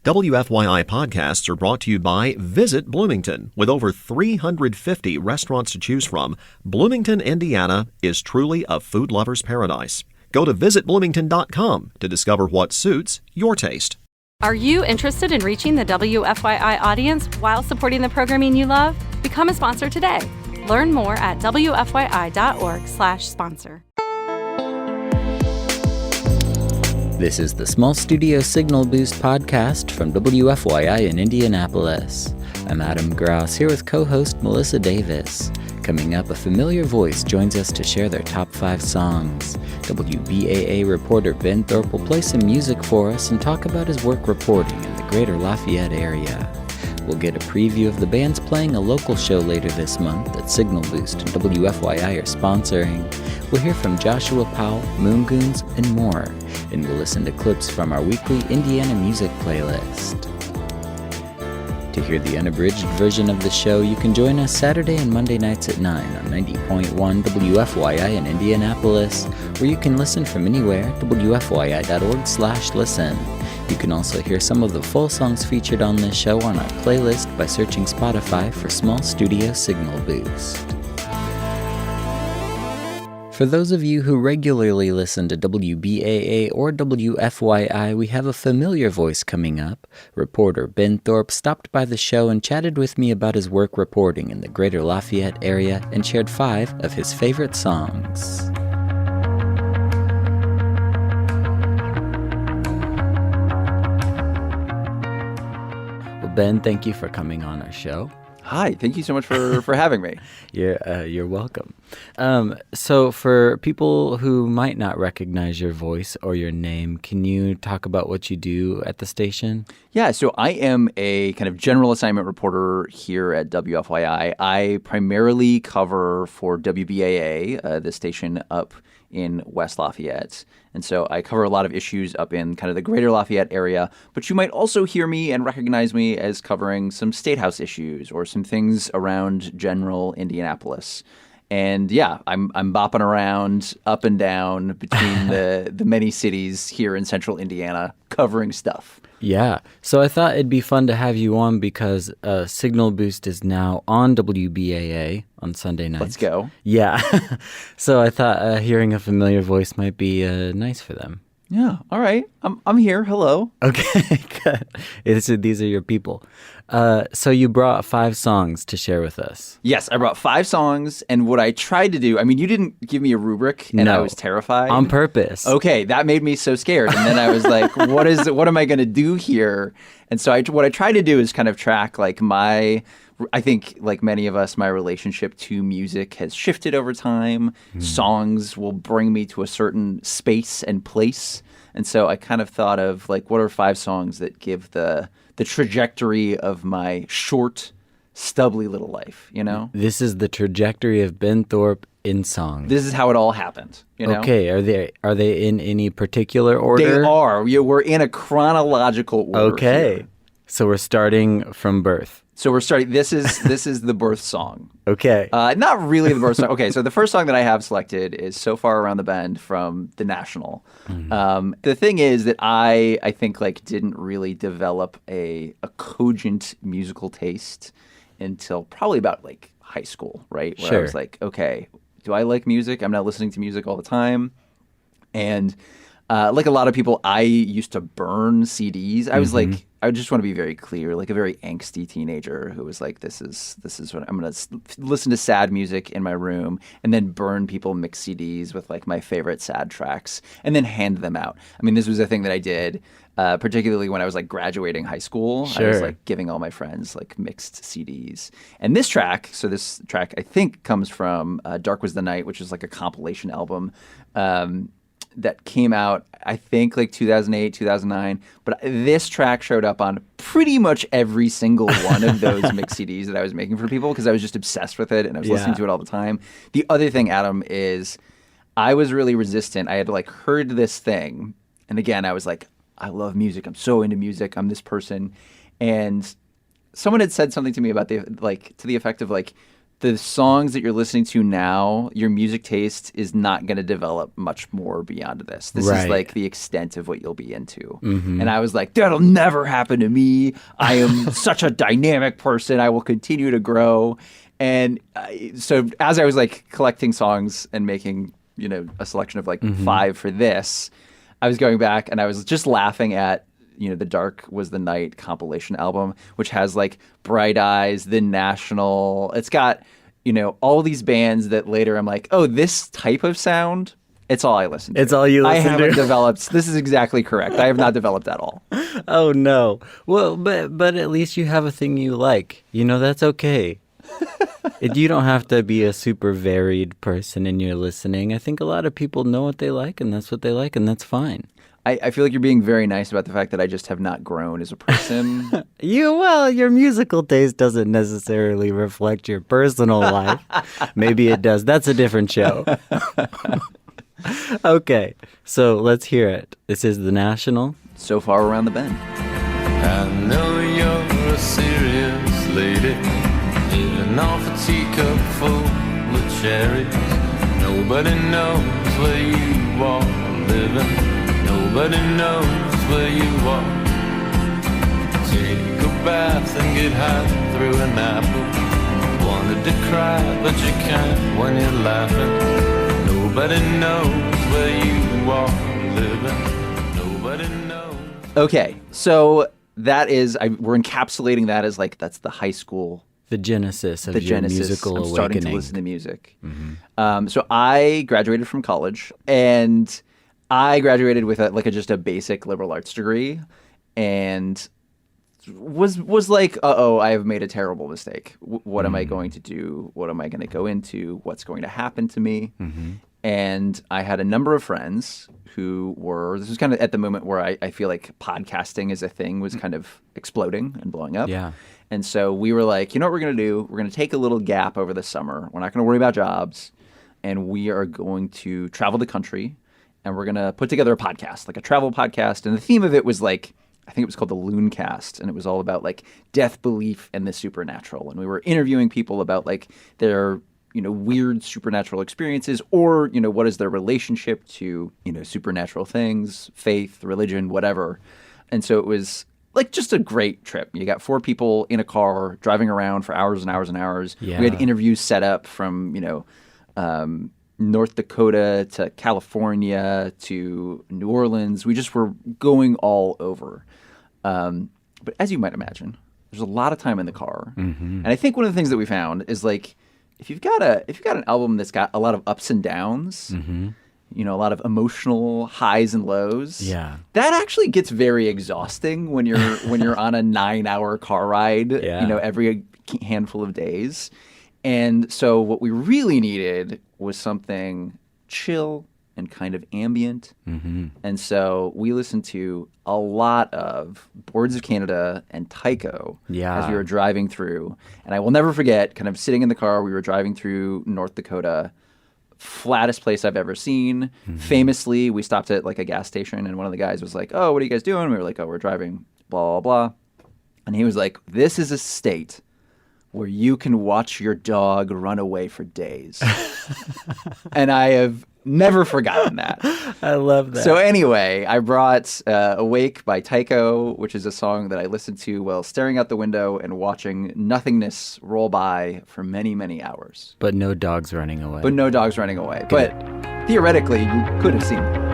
WFYI podcasts are brought to you by Visit Bloomington. With over 350 restaurants to choose from, Bloomington, Indiana is truly a food lover's paradise. Go to visitbloomington.com to discover what suits your taste. Are you interested in reaching the WFYI audience while supporting the programming you love? Become a sponsor today. Learn more at wfyi.org/sponsor. This is the Small Studio Signal Boost podcast from WFYI in Indianapolis. I'm Adam Gross here with co-host Melissa Davis. Coming up, a familiar voice joins us to share their top 5 songs. WBAA reporter Ben Thorp will play some music for us and talk about his work reporting in the greater Lafayette area. We'll get a preview of the bands playing a local show later this month that Signal Boost and WFYI are sponsoring. We'll hear from Joshua Powell, Moongoons, and more. And we'll listen to clips from our weekly Indiana music playlist. To hear the unabridged version of the show, you can join us Saturday and Monday nights at 9 on 90.1 WFYI in Indianapolis, or you can listen from anywhere, WFYI.org/listen. You can also hear some of the full songs featured on this show on our playlist by searching Spotify for Small Studio Signal Boost. For those of you who regularly listen to WBAA or WFYI, we have a familiar voice coming up. Reporter Ben Thorp stopped by the show and chatted with me about his work reporting in the greater Lafayette area and shared 5 of his favorite songs. Well, Ben, thank you for coming on our show. Hi, thank you so much for having me. You're welcome. So for people who might not recognize your voice or your name, can you talk about what you do at the station? Yeah, so I am a kind of general assignment reporter here at WFYI. I primarily cover for WBAA, the station up in West Lafayette. And so I cover a lot of issues up in kind of the greater Lafayette area, but you might also hear me and recognize me as covering some State House issues or some things around general Indianapolis. And yeah, I'm bopping around up and down between the many cities here in central Indiana covering stuff. Yeah. So I thought it'd be fun to have you on because Signal Boost is now on WBAA on Sunday nights. Let's go. Yeah. So I thought hearing a familiar voice might be nice for them. Yeah. All right. I'm here. Hello. Okay. Good. These are your people. So you brought 5 songs to share with us. Yes, I brought 5 songs, and what I tried to do, I mean, you didn't give me a rubric, and I was terrified. On purpose. Okay, that made me so scared, and then I was like, what am I going to do here? And so what I tried to do is kind of track, like, I think, like many of us, my relationship to music has shifted over time. Songs will bring me to a certain space and place, and so I kind of thought of, like, what are 5 songs that give the trajectory of my short, stubbly little life, you know? This is the trajectory of Ben Thorp in songs. This is how it all happened, you know? Okay, are they in any particular order? They are. We're in a chronological order. Okay. Here. So we're starting from birth. So we're starting. This is the birth song. Okay. Not really the birth song. Okay, so the first song that I have selected is "So Far Around the Bend" from The National. Mm-hmm. The thing is that I think like didn't really develop a cogent musical taste until probably about like high school, right? Where I was like, okay, do I like music? I'm not listening to music all the time, and like a lot of people, I used to burn CDs. I was like, I just want to be very clear, like a very angsty teenager who was like, this is what I'm going to listen to sad music in my room and then burn people mixed CDs with like my favorite sad tracks and then hand them out. I mean, this was a thing that I did, particularly when I was like graduating high school. I was like giving all my friends like mixed CDs. And this track I think comes from Dark Was the Night, which is like a compilation album that came out, I think, like 2008, 2009. But this track showed up on pretty much every single one of those mix CDs that I was making for people because I was just obsessed with it and I was listening to it all the time. The other thing, Adam, is I was really resistant. I had like heard this thing. And again, I was like, I love music. I'm so into music. I'm this person. And someone had said something to me about to the effect of like, the songs that you're listening to now, your music taste is not going to develop much more beyond this. This is like the extent of what you'll be into. And I was like, that'll never happen to me. I am such a dynamic person. I will continue to grow. And so as I was like collecting songs and making, a selection of like 5 for this, I was going back and I was just laughing at, the Dark Was the Night compilation album, which has like Bright Eyes, The National. It's got, all these bands that later I'm like, oh, this type of sound, it's all I listen to. It's all you listen to. I haven't developed, this is exactly correct. I have not developed at all. Oh, no. Well, but at least you have a thing you like. That's okay. You don't have to be a super varied person in your listening. I think a lot of people know what they like, and that's what they like, and that's fine. I feel like you're being very nice about the fact that I just have not grown as a person. Your musical taste doesn't necessarily reflect your personal life. Maybe it does. That's a different show. Okay, so let's hear it. This is The National. So Far Around the Bend. I know you're a serious lady, living off a teacup full of cherries. Nobody knows where you are living. Nobody knows where you are. Take a bath and get high through an apple. Wanted to cry, but you can't when you're laughing. Nobody knows where you are living. Nobody knows. Okay, so that is, we're encapsulating that as like, that's the high school. The genesis of your musical awakening. I'm starting to listen to music. So I graduated from college, and I graduated with just a basic liberal arts degree, and was like, I have made a terrible mistake. What am I going to do? What am I going to go into? What's going to happen to me? And I had a number of friends who this was kind of at the moment where I feel like podcasting as a thing was kind of exploding and blowing up. Yeah. And so we were like, what we're going to do? We're going to take a little gap over the summer. We're not going to worry about jobs, and we are going to travel the country. And we're going to put together a podcast, like a travel podcast. And the theme of it was like, I think it was called the Looncast. And it was all about like death, belief, and the supernatural. And we were interviewing people about like their, weird supernatural experiences, or, what is their relationship to, supernatural things, faith, religion, whatever. And so it was like just a great trip. You got 4 people in a car driving around for hours and hours and hours. Yeah. We had interviews set up from, North Dakota to California to New Orleans. We just were going all over. But as you might imagine, there's a lot of time in the car. And I think one of the things that we found is like, if you've got an album that's got a lot of ups and downs, a lot of emotional highs and lows, that actually gets very exhausting when you're on a 9-hour car ride, every handful of days. And so what we really needed was something chill and kind of ambient. And so we listened to a lot of Boards of Canada and Tycho as we were driving through. And I will never forget kind of sitting in the car. We were driving through North Dakota, flattest place I've ever seen. Famously, we stopped at like a gas station, and one of the guys was like, oh, what are you guys doing? We were like, oh, we're driving, blah, blah, blah. And he was like, this is a state where you can watch your dog run away for days. And I have never forgotten that. I love that. So anyway, I brought Awake by Tycho, which is a song that I listened to while staring out the window and watching nothingness roll by for many, many hours. But no dogs running away. Good. But theoretically, you could have seen it.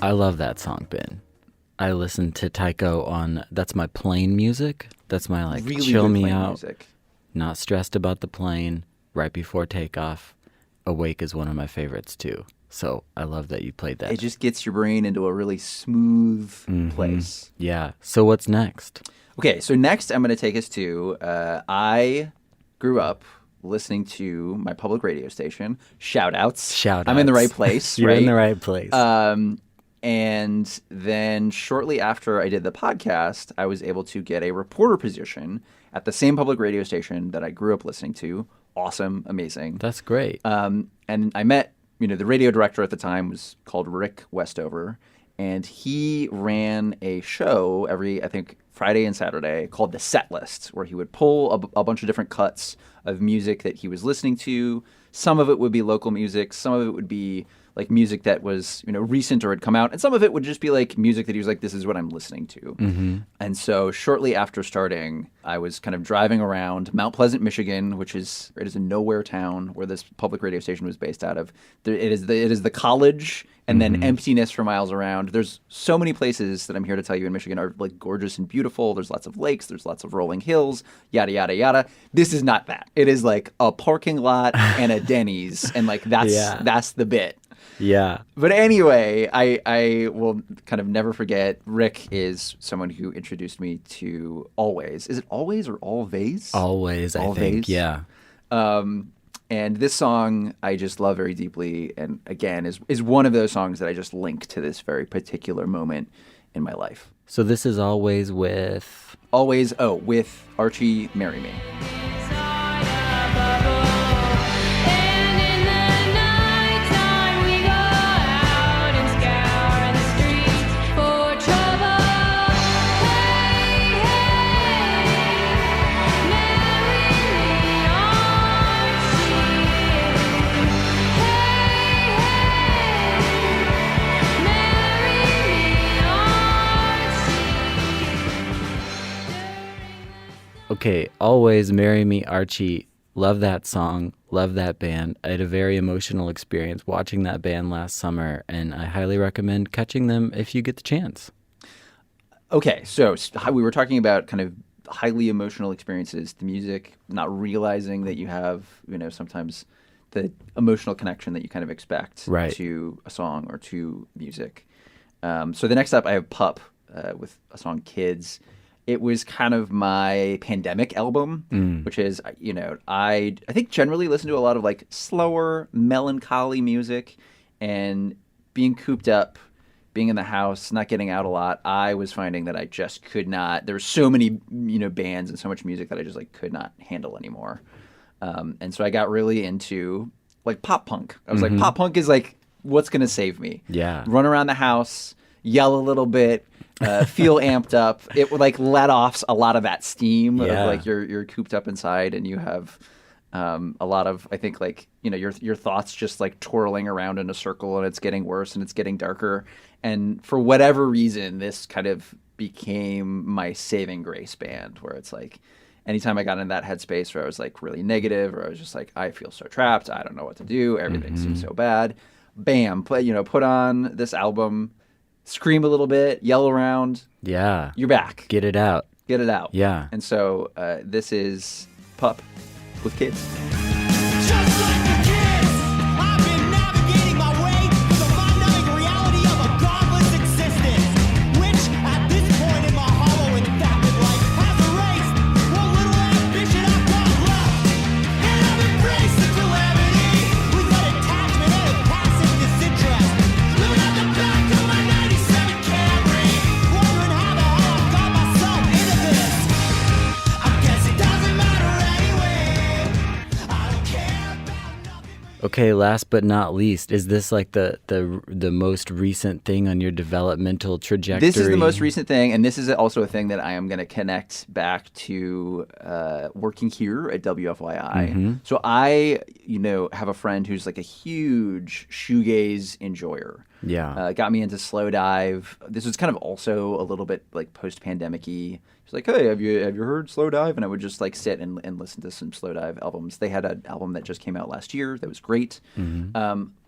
I love that song, Ben. I listen to Tycho on, that's my plane music. That's my like really chill good me plane out, music. Not stressed about the plane, right before takeoff. Awake is one of my favorites too. So I love that you played that. It just gets your brain into a really smooth place. Yeah. So what's next? Okay, so next I'm going to take us to, I grew up listening to my public radio station. Shout outs. Shout I'm in the outs. right place. You're right? in the right place. And then shortly after I did the podcast, I was able to get a reporter position at the same public radio station that I grew up listening to. Awesome, amazing. That's great. And I met, the radio director at the time was called Rick Westover, and he ran a show every, I think, Friday and Saturday called The Set List, where he would pull a bunch of different cuts of music that he was listening to. Some of it would be local music. Some of it would be like music that was, recent or had come out. And some of it would just be like music that he was like, this is what I'm listening to. Mm-hmm. And so shortly after starting, I was kind of driving around Mount Pleasant, Michigan, it is a nowhere town where this public radio station was based out of. It is the college and then emptiness for miles around. There's so many places that I'm here to tell you in Michigan are like gorgeous and beautiful. There's lots of lakes. There's lots of rolling hills, yada, yada, yada. This is not that. It is like a parking lot and a Denny's. And like that's the bit. Yeah. But anyway, I will kind of never forget. Rick is someone who introduced me to Always. Is it Always or Always? Always, I think. Yeah. And this song I just love very deeply. And again, is one of those songs that I just link to this very particular moment in my life. So this is Always with... Always, with Archie, Marry Me. Okay, Always Marry Me, Archie. Love that song. Love that band. I had a very emotional experience watching that band last summer, and I highly recommend catching them if you get the chance. Okay, so we were talking about kind of highly emotional experiences, the music, not realizing that you have, sometimes the emotional connection that you kind of expect to a song or to music. So the next up, I have Pup with a song Kids. It was kind of my pandemic album, which is, I think generally listen to a lot of like slower, melancholy music, and being cooped up, being in the house, not getting out a lot, I was finding that I just could not. There were so many, bands and so much music that I just like could not handle anymore. And so I got really into like pop punk. I was like, pop punk is like what's gonna save me. Yeah. Run around the house, yell a little bit. Feel amped up. It would like let off a lot of that steam of like you're cooped up inside and you have a lot of, I think, like, your thoughts just like twirling around in a circle, and it's getting worse and it's getting darker. And for whatever reason, this kind of became my saving grace band, where it's like anytime I got in that headspace where I was like really negative, or I was just like, I feel so trapped, I don't know what to do, everything seems so bad, bam, put on this album, scream a little bit, yell around. Yeah. You're back. Get it out. Get it out. Yeah. And so this is Pup with Kids. Just like the kids, I've been navigating my way through the mind-numbing reality of a godless existence, which at this point in my hollow and vapid life has erased what little ambition I've got left. And I've embraced the calamity with an attachment and a passive disinterest. Living at the back of my 97 Camry, wondering how the hell I got myself into this. I guess it doesn't matter anyway. I don't care about nothing but Okay, last but not least, is this like the most recent thing on your developmental trajectory? This is the most recent thing, and this is also a thing that I am going to connect back to working here at WFYI. So I, have a friend who's like a huge shoegaze enjoyer. Yeah. Got me into slow dive. This was kind of also a little bit like post-pandemic-y. He's like, hey, have you heard slow dive? And I would just like sit and listen to some slow dive albums. They had an album that just came out last year that was great.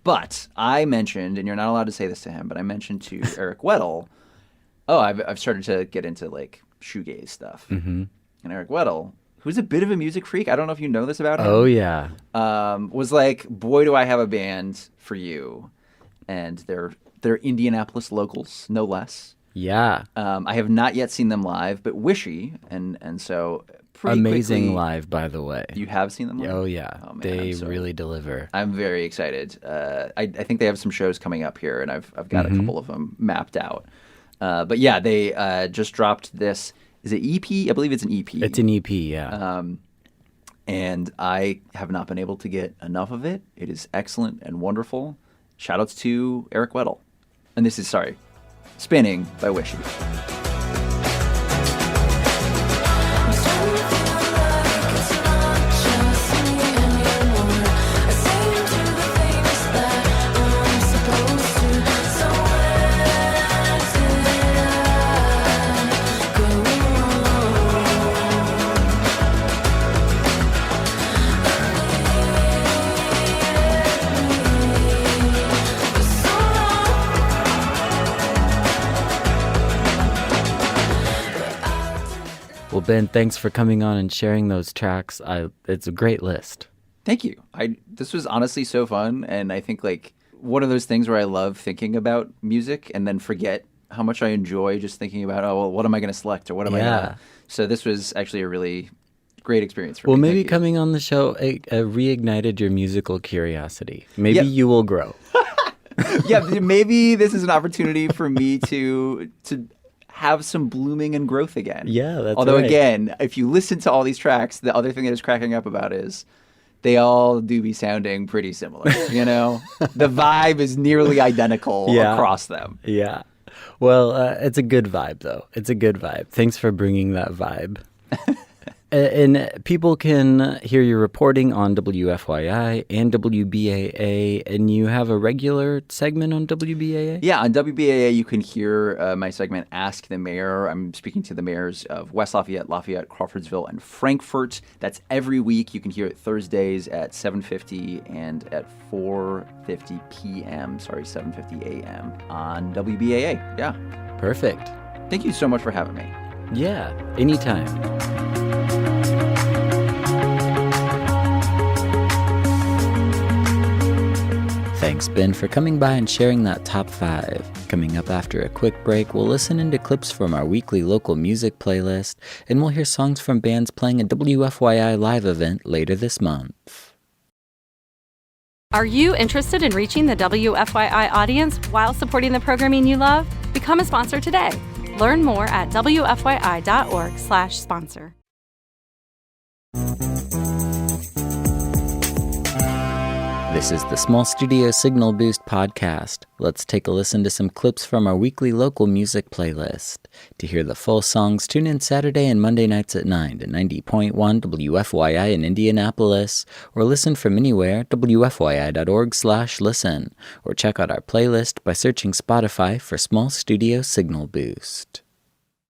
But I mentioned, and you're not allowed to say this to him, but I mentioned to Eric Weddle, I've started to get into like shoegaze stuff. And Eric Weddle, who's a bit of a music freak, I don't know if you know this about him. Oh, yeah. Was like, boy, do I have a band for you. And they're Indianapolis locals, no less. Yeah. I have not yet seen them live, but Wishy, and so pretty amazing quickly. live, by the way. You have seen them live? Oh, yeah. Oh, man, they I'm so- really deliver. I'm very excited. I think they have some shows coming up here, and I've got a couple of them mapped out. But yeah, they just dropped this. Is it EP? I believe it's an EP. It's an EP, yeah. And I have not been able to get enough of it. It is excellent and wonderful. Shoutouts to Eric Weddle. And this is, Spinning by Wishy. Well, Ben, thanks for coming on and sharing those tracks. It's a great list. Thank you. This was honestly so fun, and I think like one of those things where I love thinking about music and then forget how much I enjoy just thinking about, oh, well, what am I going to select or what am I going to... So this was actually a really great experience for me. Well, maybe Thank you. coming on the show reignited your musical curiosity. Maybe you will grow. Yeah, maybe this is an opportunity for me to have some blooming and growth again. Yeah, that's Although, right. again, if you listen to all these tracks, the other thing that is cracking up about is they all do be sounding pretty similar, you know? The vibe is nearly identical across them. Yeah. Well, it's a good vibe, though. It's a good vibe. Thanks for bringing that vibe. And people can hear your reporting on WFYI and WBAA, and you have a regular segment on WBAA? Yeah, on WBAA, you can hear my segment, Ask the Mayor. I'm speaking to the mayors of West Lafayette, Crawfordsville, and Frankfort. That's every week. You can hear it Thursdays at 7:50 and at 4:50 p.m., 7:50 a.m. on WBAA. Yeah. Perfect. Thank you so much for having me. Yeah, anytime. Thanks, Ben, for coming by and sharing that top 5. Coming up after a quick break, we'll listen into clips from our weekly local music playlist, and we'll hear songs from bands playing a WFYI live event later this month. Are you interested in reaching the WFYI audience while supporting the programming you love? Become a sponsor today. Learn more at WFYI.org/sponsor. This is the Small Studio Signal Boost podcast. Let's take a listen to some clips from our weekly local music playlist. To hear the full songs, tune in Saturday and Monday nights at 9 to 90.1 WFYI in Indianapolis, or listen from anywhere, WFYI.org/listen, or check out our playlist by searching Spotify for Small Studio Signal Boost.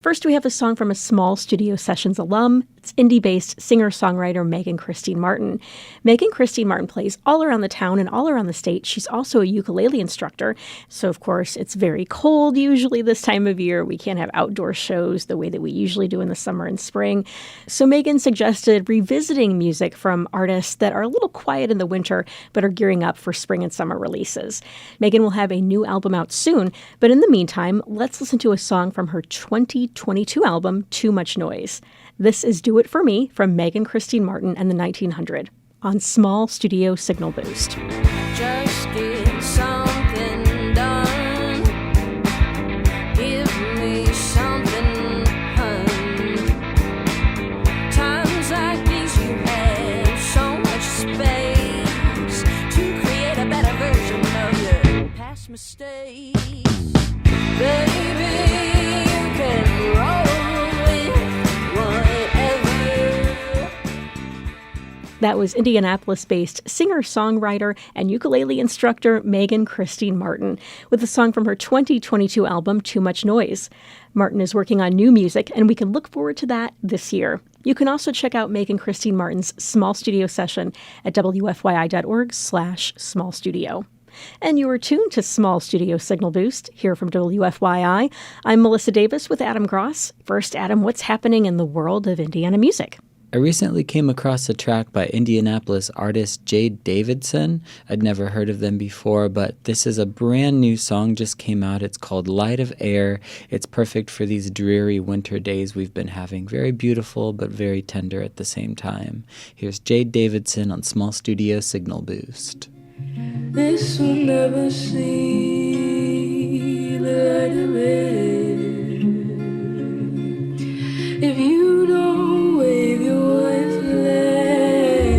First, we have a song from a Small Studio Sessions alum. It's indie-based singer-songwriter Megan Christine Martin. Megan Christine Martin plays all around the town and all around the state. She's also a ukulele instructor. So, of course, it's very cold usually this time of year. We can't have outdoor shows the way that we usually do in the summer and spring. So Megan suggested revisiting music from artists that are a little quiet in the winter but are gearing up for spring and summer releases. Megan will have a new album out soon, but in the meantime, let's listen to a song from her 2022 album, Too Much Noise. This is Do It For Me from Megan Christine Martin and the 1900 on Small Studio Signal Boost. Just get something done. Give me something, hun. Times like these you have so much space to create a better version of your past mistakes. Baby, you can roll with whatever. That was Indianapolis-based singer-songwriter and ukulele instructor Megan Christine Martin with a song from her 2022 album, Too Much Noise. Martin is working on new music, and we can look forward to that this year. You can also check out Megan Christine Martin's small studio session at WFYI.org/smallstudio. And you are tuned to Small Studio Signal Boost here from WFYI. I'm Melissa Davis with Adam Gross. First, Adam, what's happening in the world of Indiana music? I recently came across a track by Indianapolis artist Jade Davidson. I'd never heard of them before, but this is a brand new song, just came out. It's called Light of Air. It's perfect for these dreary winter days we've been having. Very beautiful, but very tender at the same time. Here's Jade Davidson on Small Studio Signal Boost. This will never see the light of air. If you don't wave your white flag,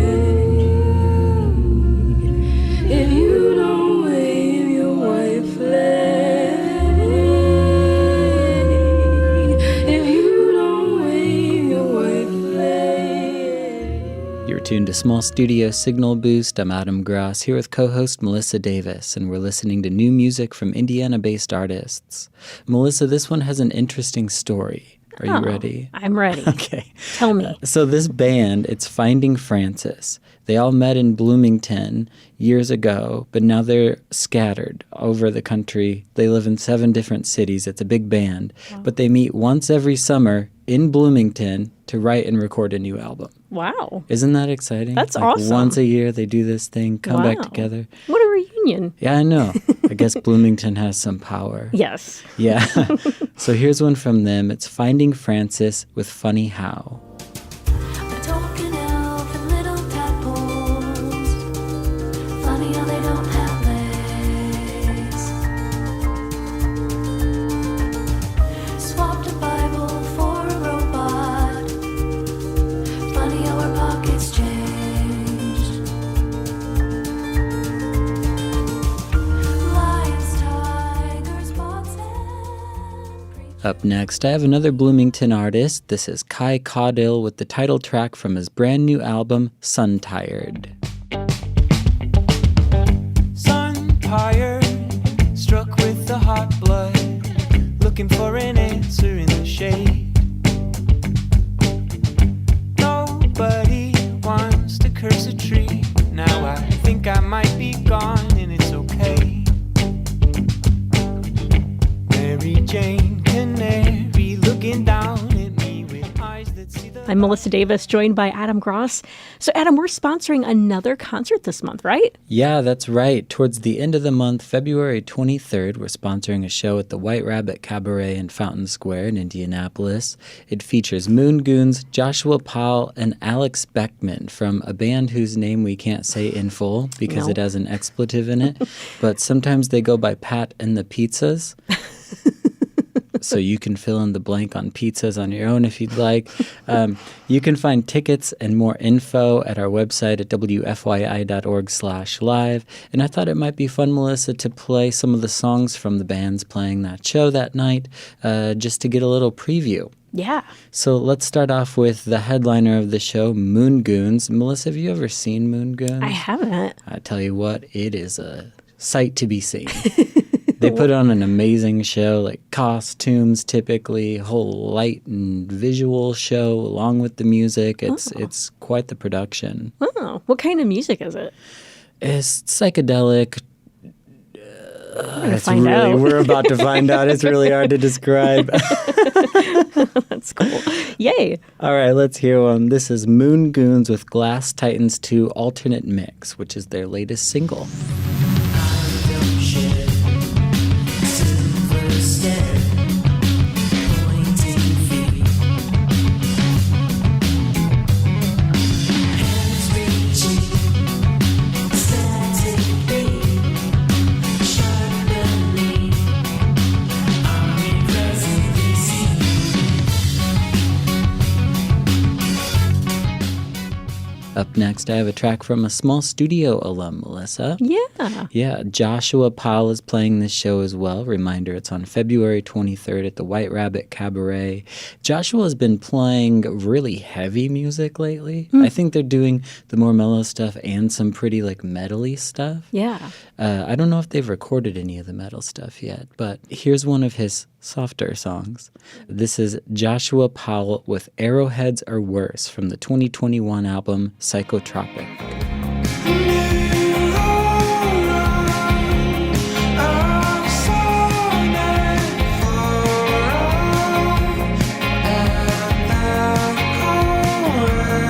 if you don't wave your white flag, if you don't wave your white flag. You're tuned to Small Studio Signal Boost. I'm Adam Gross here with co-host Melissa Davis, and we're listening to new music from Indiana-based artists. Melissa, this one has an interesting story. Are you ready? I'm ready. Okay. Tell me. So this band, it's Finding Francis. They all met in Bloomington years ago, but now they're scattered over the country. They live in 7 different cities. It's a big band. Wow. But they meet once every summer in Bloomington to write and record a new album. Wow. Isn't that exciting? That's awesome. Once a year they do this thing, come back together. What a reunion. Yeah, I know. I guess Bloomington has some power. Yes. Yeah. So here's one from them. It's Finding Francis with Funny How. A token elf and little tadpoles. Funny how they don't have legs. Swapped a Bible for a robot. Funny how our pockets changed. Lions, tigers, foxes, and creatures. Up next, I have another Bloomington artist. This is Kai Caudill with the title track from his brand new album, Sun Tired. Sun tired, struck with the hot blood, looking for an answer in the shade. Nobody wants to curse a tree. Now I think I might be gone and it's okay. Mary Jane Canary looking down at me with eyes that see the I'm Melissa Davis, joined by Adam Gross. So, Adam, we're sponsoring another concert this month, right? Yeah, that's right. Towards the end of the month, February 23rd, we're sponsoring a show at the White Rabbit Cabaret in Fountain Square in Indianapolis. It features Moon Goons, Joshua Powell, and Alex Beckman from a band whose name we can't say in full because it has an expletive in it. But sometimes they go by Pat and the Pizzas. So you can fill in the blank on pizzas on your own if you'd like. You can find tickets and more info at our website at wfyi.org/live. And I thought it might be fun, Melissa, to play some of the songs from the bands playing that show that night, just to get a little preview. Yeah. So let's start off with the headliner of the show, Moon Goons. Melissa, have you ever seen Moon Goons? I haven't. I tell you what, it is a sight to be seen. They put on an amazing show, like costumes typically, whole light and visual show along with the music. It's quite the production. Oh, what kind of music is it? It's psychedelic. We're about to find out. It's really hard to describe. That's cool. Yay. All right, let's hear one. This is Moon Goons with Glass Titans 2 Alternate Mix, which is their latest single. Up next, I have a track from a small studio alum, Melissa. Yeah. Yeah, Joshua Powell is playing this show as well. Reminder, it's on February 23rd at the White Rabbit Cabaret. Joshua has been playing really heavy music lately. I think they're doing the more mellow stuff and some pretty like metal-y stuff. Yeah. I don't know if they've recorded any of the metal stuff yet, but here's one of his softer songs. This is Joshua Powell with Arrowheads Are Worse from the 2021 album Psychotropic. At the core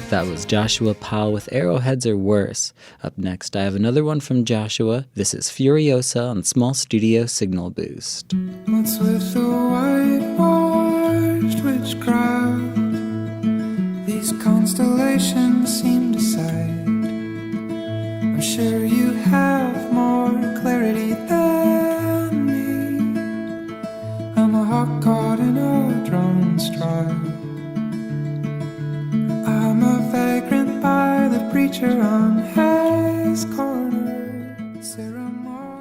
That was Joshua Powell with Arrowheads Are Worse. Up next, I have another one from Joshua. This is Furiosa on Small Studio Signal Boost. What's with the whitewashed witchcraft? These constellations seem to side. I'm sure you have more clarity than me. I'm a hawk caught in a drone stride. I'm a vagrant by the preacher on his corner.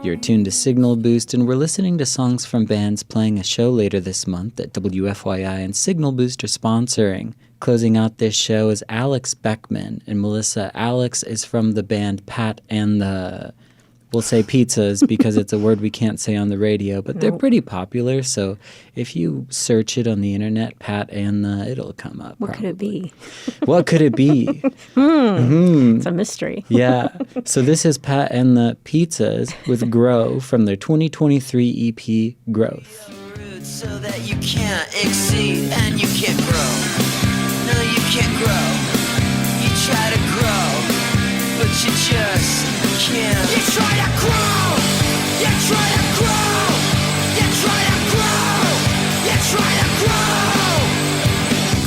You're tuned to Signal Boost, and we're listening to songs from bands playing a show later this month that WFYI and Signal Boost are sponsoring. Closing out this show is Alex Beckman and Melissa. Alex is from the band Pat and the... We'll say pizzas because it's a word we can't say on the radio, but they're pretty popular. So if you search it on the internet, Pat and the, it'll come up. What could it be? What could it be? It's a mystery. Yeah. So this is Pat and the Pizzas with Grow from their 2023 EP Growth. So that you can't exceed and you can't grow. No, you can't grow. You try to grow, but you just can't. You try to grow. You try to grow. You try to grow. You try to grow.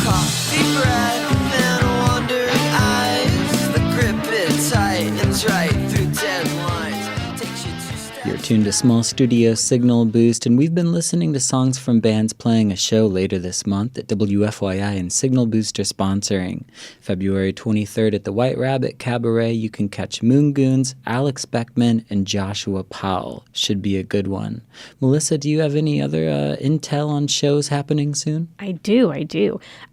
Coffee bread and wandering eyes. The grip is tight and right through dead lines. Takes you 2 steps. You're tuned to Small Studio Signal Boost, and we've been listening to songs from bands playing a show later this month that WFYI and Signal Boost are sponsoring. February 23rd at the White Rabbit Cabaret, you can catch Moon Goons, Alex Beckman, and Joshua Powell. Should be a good one. Melissa, do you have any other intel on shows happening soon? I do. I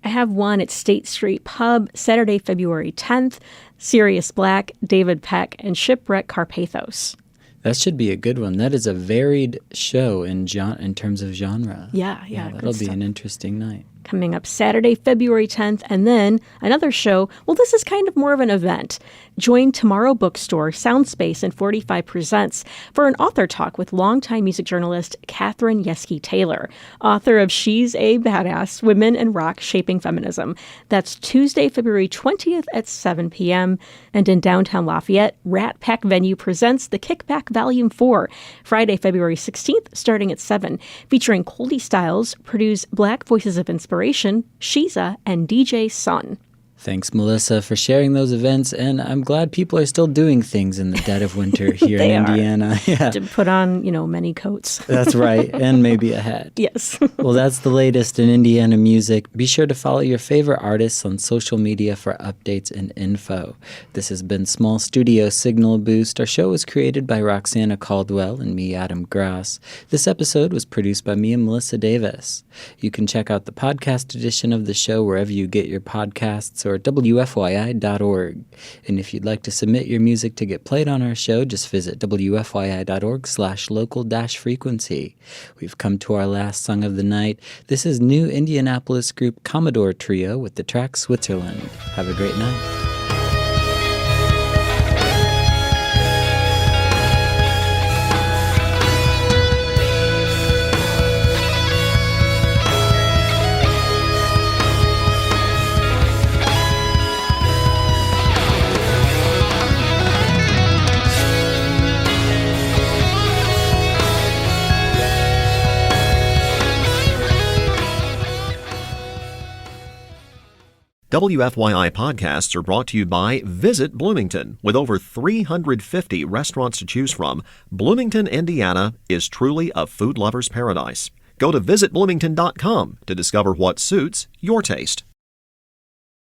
have one at State Street Pub, Saturday, February 10th, Sirius Black, David Peck, and Shipwreck Carpathos. That should be a good one. That is a varied show in terms of genre. Yeah, That'll good be stuff. an interesting night. Coming up Saturday, February 10th, and then another show. Well, this is kind of more of an event. Join Tomorrow Bookstore, Soundspace, and 45 Presents for an author talk with longtime music journalist Catherine Yeski-Taylor, author of She's a Badass, Women in Rock Shaping Feminism. That's Tuesday, February 20th at 7 p.m. And in downtown Lafayette, Rat Pack Venue presents The Kickback Volume 4, Friday, February 16th, starting at 7, featuring Coldy Styles, produce Black Voices of Inspiration, Shiza, and DJ Sun. Thanks, Melissa, for sharing those events, and I'm glad people are still doing things in the dead of winter here in Indiana. Yeah, To put on, many coats. that's right, and maybe a hat. Yes. Well, that's the latest in Indiana music. Be sure to follow your favorite artists on social media for updates and info. This has been Small Studio Signal Boost. Our show was created by Roxana Caldwell and me, Adam Grass. This episode was produced by me and Melissa Davis. You can check out the podcast edition of the show wherever you get your podcasts or WFYI.org. And if you'd like to submit your music to get played on our show, just visit WFYI.org/local-frequency. We've come to our last song of the night. This is new Indianapolis group Commodore Trio with the track Switzerland. Have a great night. WFYI podcasts are brought to you by Visit Bloomington. With over 350 restaurants to choose from, Bloomington, Indiana is truly a food lover's paradise. Go to visitbloomington.com to discover what suits your taste.